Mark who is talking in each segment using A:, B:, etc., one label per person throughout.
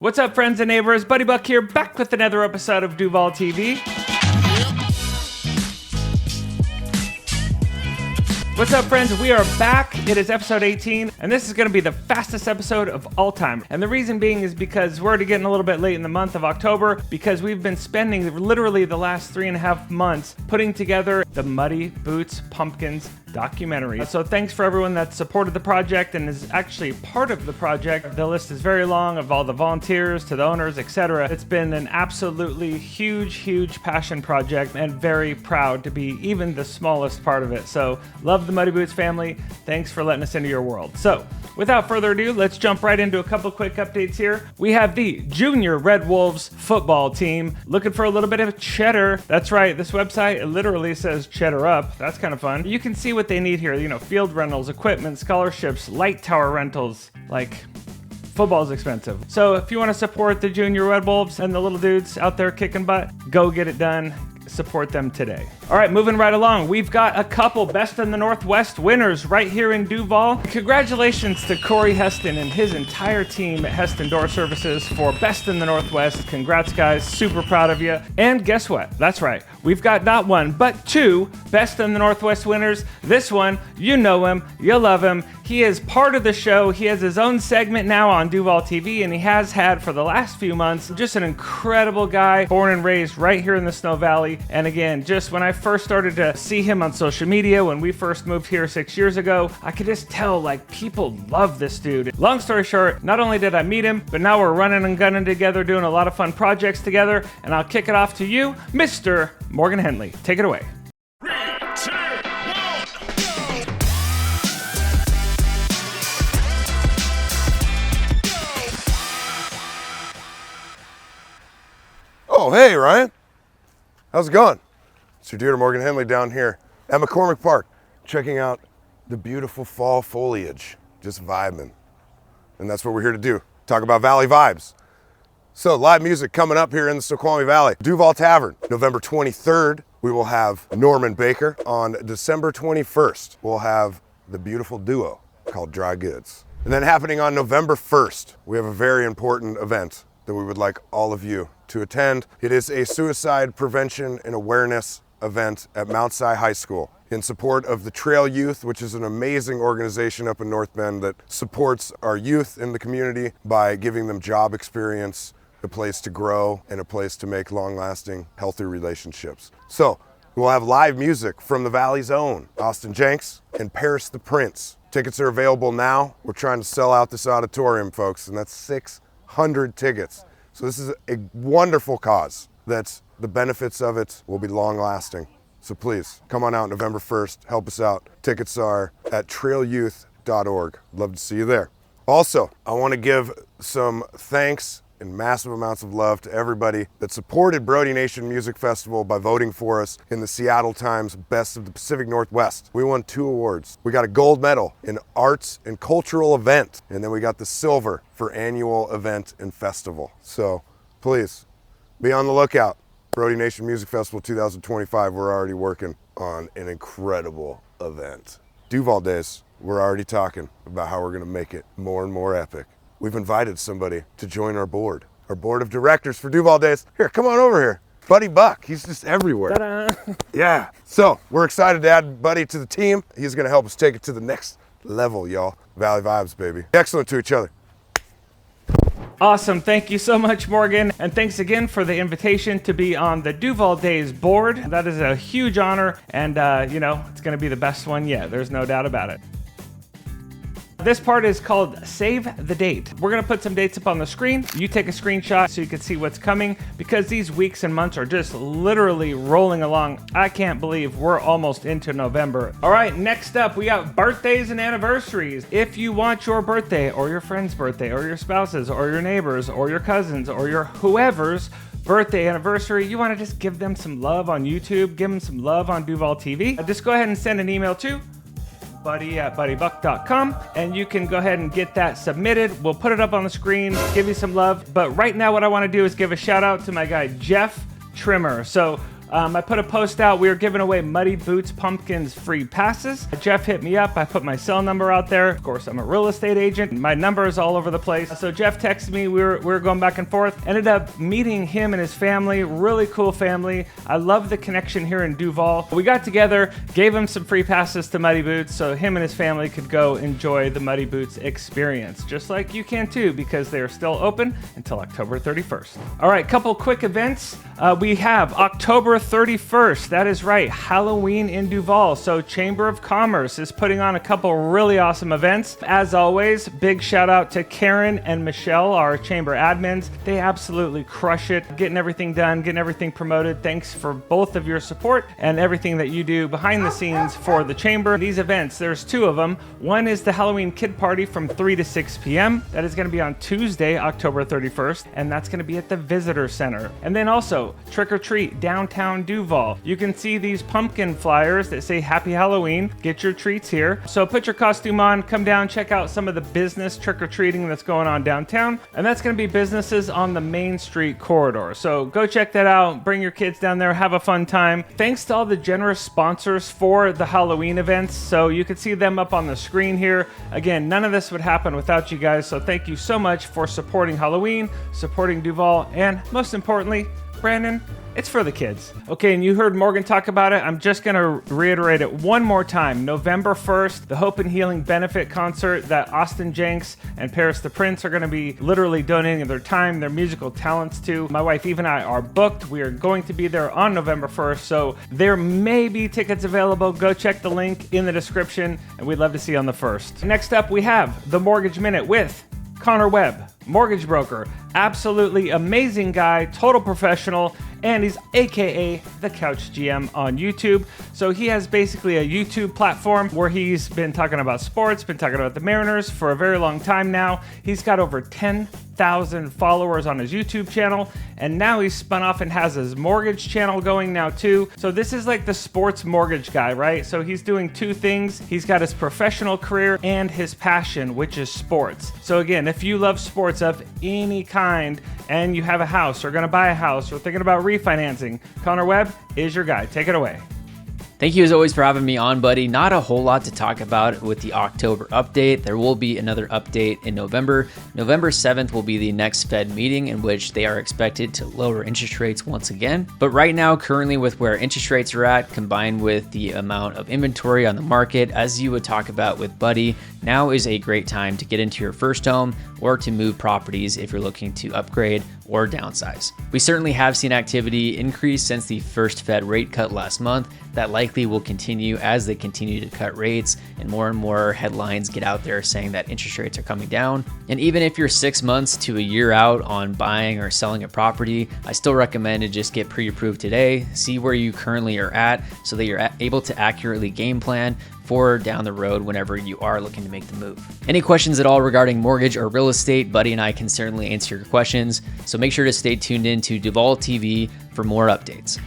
A: What's up, friends and neighbors? Buddy Buck here, back with another episode of DUVALL TV. What's up, friends? We are back. It is episode 18, and this is going to be the fastest episode of all time. And the reason being is because we're already getting a little bit late in the month of October, because we've been spending literally the last 3.5 months putting together the Muddy Boots Pumpkins documentary. So thanks for everyone that supported the project and is actually part of the project. The list is very long, of all the volunteers to the owners, etc. It's been an absolutely huge passion project, and very proud to be even the smallest part of it. So love the Muddy Boots family. Thanks for letting us into your world. So without further ado, let's jump right into a couple quick updates here. We have the Junior Red Wolves football team looking for a little bit of cheddar. That's right, this website, it literally says cheddar up. That's kind of fun. You can see what they need here, you know, field rentals, equipment, scholarships, light tower rentals. Like, football's expensive. So if you want to support the Junior Red Wolves and the little dudes out there kicking butt, go get it done. Support them today. All right, moving right along. We've got a couple Best in the Northwest winners right here in Duval. Congratulations to Corey Heston and his entire team at Heston Door Services for Best in the Northwest. Congrats, guys. Super proud of you. And guess what? That's right. We've got not one, but two Best in the Northwest winners. This one, you know him, you love him. He is part of the show. He has his own segment now on DUVALL TV, and he has had for the last few months. Just an incredible guy, born and raised right here in the Snow Valley. And again, just when I first started to see him on social media, when we first moved here 6 years ago, I could just tell, like, people love this dude. Long story short, not only did I meet him, but now we're running and gunning together, doing a lot of fun projects together. And I'll kick it off to you, Mr. Morgan Henley. Take it away.
B: Oh, hey, Ryan. How's it going? It's your dear Morgan Henley down here at McCormick Park, checking out the beautiful fall foliage, just vibing. And that's what we're here to do, talk about Valley vibes. So live music coming up here in the Snoqualmie Valley. DUVALL Tavern, November 23rd. We will have Norman Baker. On December 21st, we'll have the beautiful duo called Dry Goods. And then happening on November 1st, we have a very important event that we would like all of you to attend. It is a suicide prevention and awareness event at Mount Si High School in support of the Trail Youth, which is an amazing organization up in North Bend that supports our youth in the community by giving them job experience, a place to grow, and a place to make long-lasting, healthy relationships. So we'll have live music from the Valley's own Austin Jenks and Paris the Prince. Tickets are available now. We're trying to sell out this auditorium, folks, and that's 600 tickets. So this is a wonderful cause that the benefits of it will be long lasting. So please come on out November 1st, help us out. Tickets are at trailyouth.org. Love to see you there. Also, I want to give some thanks and massive amounts of love to everybody that supported Brody Nation Music Festival by voting for us in the Seattle Times Best of the Pacific Northwest. We won 2 awards. We got a gold medal in arts and cultural event, and then we got the silver for annual event and festival. So please be on the lookout. Brody Nation Music Festival 2025, we're already working on an incredible event. DUVALL Days, we're already talking about how we're gonna make it more and more epic. We've invited somebody to join our board of directors for DUVALL Days. Here, come on over here. Buddy Buck, he's just everywhere. Ta-da. Yeah, so we're excited to add Buddy to the team. He's gonna help us take it to the next level, y'all. Valley vibes, baby. Excellent to each other.
A: Awesome. Thank you so much, Morgan. And thanks again for the invitation to be on the DUVALL Days board. That is a huge honor, and you know, it's gonna be the best one yet. There's no doubt about it. This part is called Save the Date. We're gonna put some dates up on the screen. You take a screenshot so you can see what's coming, because these weeks and months are just literally rolling along. I can't believe we're almost into November. All right, next up, we got birthdays and anniversaries. If you want your birthday or your friend's birthday or your spouse's or your neighbor's or your cousin's or your whoever's birthday, anniversary, you wanna just give them some love on YouTube, give them some love on DUVALL TV, just go ahead and send an email to buddy@buddybuck.com, and you can go ahead and get that submitted. We'll put it up on the screen, give you some love. But right now what I want to do is give a shout out to my guy Jeff Trimmer. So I put a post out. We were giving away Muddy Boots Pumpkins free passes. Jeff hit me up. I put my cell number out there. Of course, I'm a real estate agent. My number is all over the place. So Jeff texted me. We were going back and forth. Ended up meeting him and his family. Really cool family. I love the connection here in Duval. We got together, gave him some free passes to Muddy Boots so him and his family could go enjoy the Muddy Boots experience, just like you can too, because they're still open until October 31st. All right, couple quick events. We have October 31st. That is right, Halloween in Duval. So Chamber of Commerce is putting on a couple really awesome events. As always, big shout out to Karen and Michelle, our chamber admins. They absolutely crush it, getting everything done, getting everything promoted. Thanks for both of your support and everything that you do behind the scenes for the chamber. These events, there's two of them. One is the Halloween Kid Party from 3 to 6 p.m. That is going to be on Tuesday, October 31st, and that's going to be at the Visitor Center. And then also, Trick or Treat downtown Duval. You can see these pumpkin flyers that say Happy Halloween. Get your treats here. So put your costume on, come down, check out some of the business trick-or-treating that's going on downtown. And that's going to be businesses on the Main Street corridor. So go check that out. Bring your kids down there. Have a fun time. Thanks to all the generous sponsors for the Halloween events. So you can see them up on the screen here. Again, none of this would happen without you guys. So thank you so much for supporting Halloween, supporting Duval, and most importantly, Brandon, it's for the kids. Okay, and you heard Morgan talk about it. I'm just going to reiterate it one more time. November 1st, the Hope and Healing Benefit Concert that Austin Jenks and Paris the Prince are going to be literally donating their time, their musical talents to. My wife Eve and I are booked. We are going to be there on November 1st, so there may be tickets available. Go check the link in the description, and we'd love to see you on the 1st. Next up, we have the Mortgage Minute with Connor Webb, mortgage broker, absolutely amazing guy, total professional, and he's AKA the Couch GM on YouTube. So he has basically a YouTube platform where he's been talking about sports, been talking about the Mariners for a very long time now. He's got over 10,000 followers on his YouTube channel, and now he's spun off and has his mortgage channel going now too. So this is like the sports mortgage guy, right? So he's doing two things. He's got his professional career and his passion, which is sports. So again, if you love sports of any kind and you have a house or gonna buy a house or thinking about refinancing, Connor Webb is your guy. Take it away.
C: Thank you as always for having me on, buddy. Not a whole lot to talk about with the October update. There will be another update in November. November 7th will be the next Fed meeting in which they are expected to lower interest rates once again. But right now, currently with where interest rates are at, combined with the amount of inventory on the market, as you would talk about with Buddy, now is a great time to get into your first home or to move properties if you're looking to upgrade or downsize. We certainly have seen activity increase since the first Fed rate cut last month. That likely will continue as they continue to cut rates and more headlines get out there saying that interest rates are coming down. And even if you're 6 months to a year out on buying or selling a property, I still recommend to just get pre-approved today, see where you currently are at so that you're able to accurately game plan for down the road whenever you are looking to make the move. Any questions at all regarding mortgage or real estate, Buddy and I can certainly answer your questions. So make sure to stay tuned in to DUVALL TV for more updates.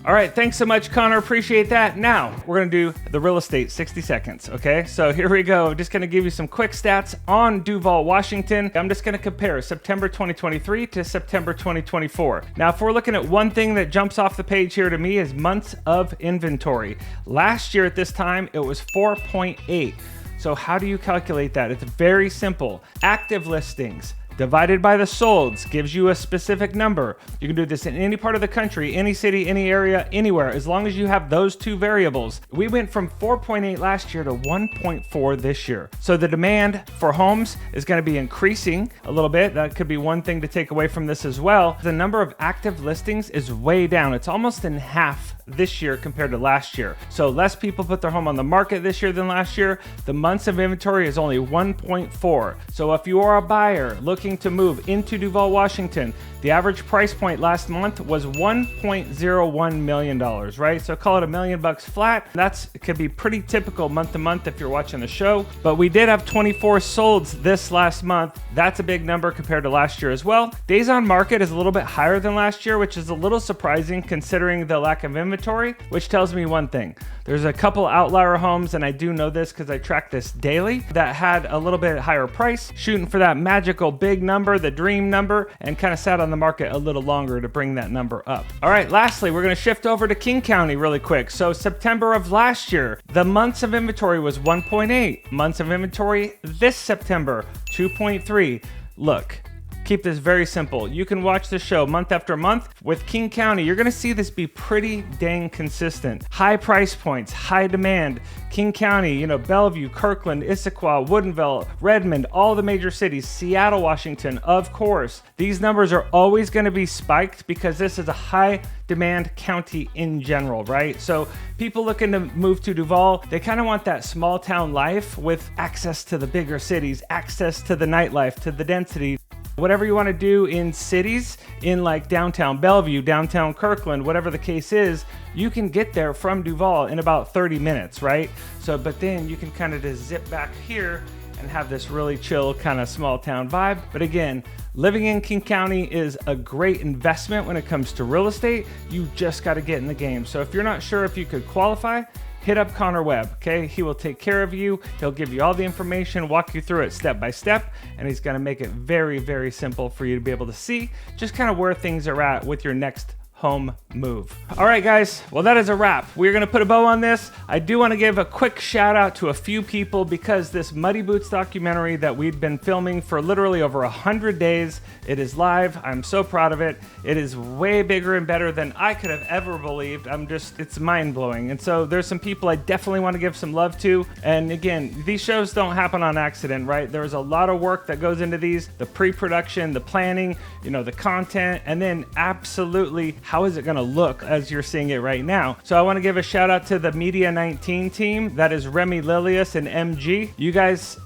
A: All right, thanks so much, Connor. Appreciate that. Now, we're going to do the real estate 60 seconds, okay? So here we go. Just going to give you some quick stats on Duval, Washington. I'm just going to compare September 2023 to September 2024. Now, if we're looking at one thing that jumps off the page here to me is months of inventory. Last year at this time, it was 4.8. So how do you calculate that? It's very simple. Active listings divided by the solds gives you a specific number. You can do this in any part of the country, any city, any area, anywhere, as long as you have those two variables. We went from 4.8 last year to 1.4 this year. So the demand for homes is going to be increasing a little bit. That could be one thing to take away from this as well. The number of active listings is way down. It's almost in half this year compared to last year. So less people put their home on the market this year than last year. The months of inventory is only 1.4. So if you are a buyer looking to move into Duval, Washington, the average price point last month was $1.01 million, right? So call it $1 million flat. It could be pretty typical month to month if you're watching the show. But we did have 24 solds this last month. That's a big number compared to last year as well. Days on market is a little bit higher than last year, which is a little surprising considering the lack of inventory, which tells me one thing. There's a couple outlier homes, and I do know this because I track this daily, that had a little bit higher price, shooting for that magical big big number, the dream number, and kind of sat on the market a little longer to bring that number up. All right, lastly, we're going to shift over to King County really quick. So September of last year, the months of inventory was 1.8. Months of inventory this September, 2.3. Look, keep this very simple. You can watch the show month after month. With King County, you're gonna see this be pretty dang consistent. High price points, high demand. King County, Bellevue, Kirkland, Issaquah, Woodinville, Redmond, all the major cities, Seattle, Washington, of course. These numbers are always gonna be spiked because this is a high demand county in general, right? So people looking to move to Duval, they kind of want that small town life with access to the bigger cities, access to the nightlife, to the density. Whatever you want to do in cities, in like downtown Bellevue, downtown Kirkland, whatever the case is, you can get there from Duval in about 30 minutes, right? So, but then you can kind of just zip back here and have this really chill kind of small town vibe. But again, living in King County is a great investment when it comes to real estate. You just got to get in the game. So if you're not sure if you could qualify, hit up Connor Webb, okay? He will take care of you. He'll give you all the information, walk you through it step by step, and he's gonna make it very, very simple for you to be able to see just kind of where things are at with your next home move. All right, guys, well, that is a wrap. We're gonna put a bow on this. I do wanna give a quick shout out to a few people because this Muddy Boots documentary that we've been filming for literally over 100 days, it is live. I'm so proud of it. It is way bigger and better than I could have ever believed. It's mind blowing. And so there's some people I definitely wanna give some love to. And again, these shows don't happen on accident, right? There's a lot of work that goes into these, the pre-production, the planning, the content, and then absolutely how is it going to look as you're seeing it right now. So I want to give a shout out to the Media 19 team. That is Remy Lilius and MG. You guys,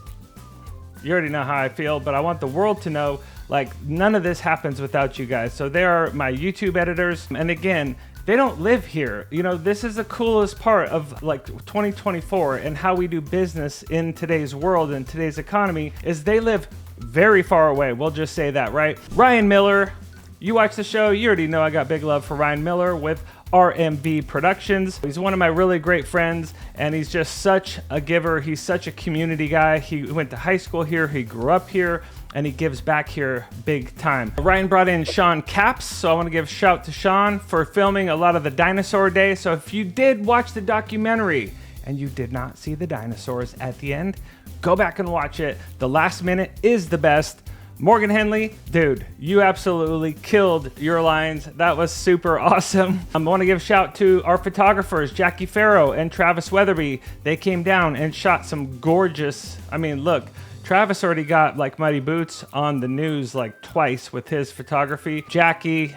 A: you already know how I feel, but I want the world to know, like, none of this happens without you guys. So they are my YouTube editors. And again, they don't live here. This is the coolest part of like 2024 and how we do business in today's world and today's economy is they live very far away. We'll just say that, right? Ryan Miller, you watch the show, you already know I got big love for Ryan Miller with RMB Productions. He's one of my really great friends, and he's just such a giver. He's such a community guy. He went to high school here, he grew up here, and he gives back here big time. Ryan brought in Sean Capps, so I want to give a shout to Sean for filming a lot of the dinosaur day. So if you did watch the documentary and you did not see the dinosaurs at the end, go back and watch it. The last minute is the best. Morgan Henley, dude, you absolutely killed your lines. That was super awesome. I want to give a shout to our photographers, Jackie Farrow and Travis Weatherby. They came down and shot some gorgeous, look, Travis already got like Muddy Boots on the news like twice with his photography. Jackie,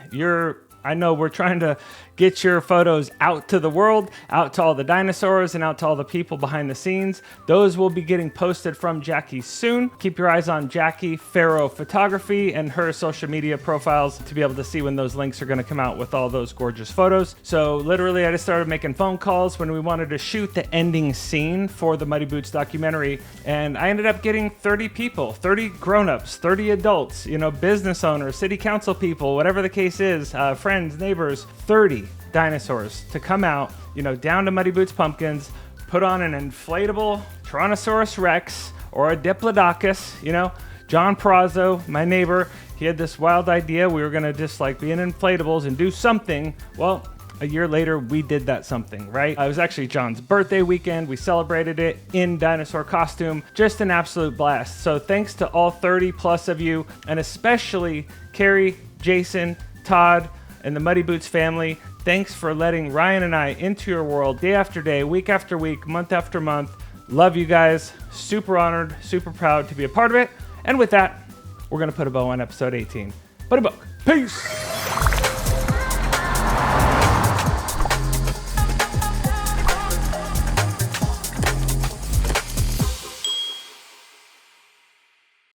A: I know we're trying to get your photos out to the world, out to all the dinosaurs and out to all the people behind the scenes. Those will be getting posted from Jackie soon. Keep your eyes on Jackie Farrow Photography and her social media profiles to be able to see when those links are going to come out with all those gorgeous photos. So literally I just started making phone calls when we wanted to shoot the ending scene for the Muddy Boots documentary, and I ended up getting 30 people, 30 grown-ups, 30 adults, business owners, city council people, whatever the case is, friends, neighbors, 30 dinosaurs to come out, down to Muddy Boots Pumpkins, put on an inflatable Tyrannosaurus Rex or a Diplodocus. John Perazzo, my neighbor, he had this wild idea. We were going to just like be in inflatables and do something. Well, a year later, we did that something, right? It was actually John's birthday weekend. We celebrated it in dinosaur costume. Just an absolute blast. So thanks to all 30 plus of you, and especially Carrie, Jason, Todd, and the Muddy Boots family. Thanks for letting Ryan and I into your world day after day, week after week, month after month. Love you guys. Super honored, super proud to be a part of it. And with that, we're going to put a bow on episode 18. Buddy Book. Peace.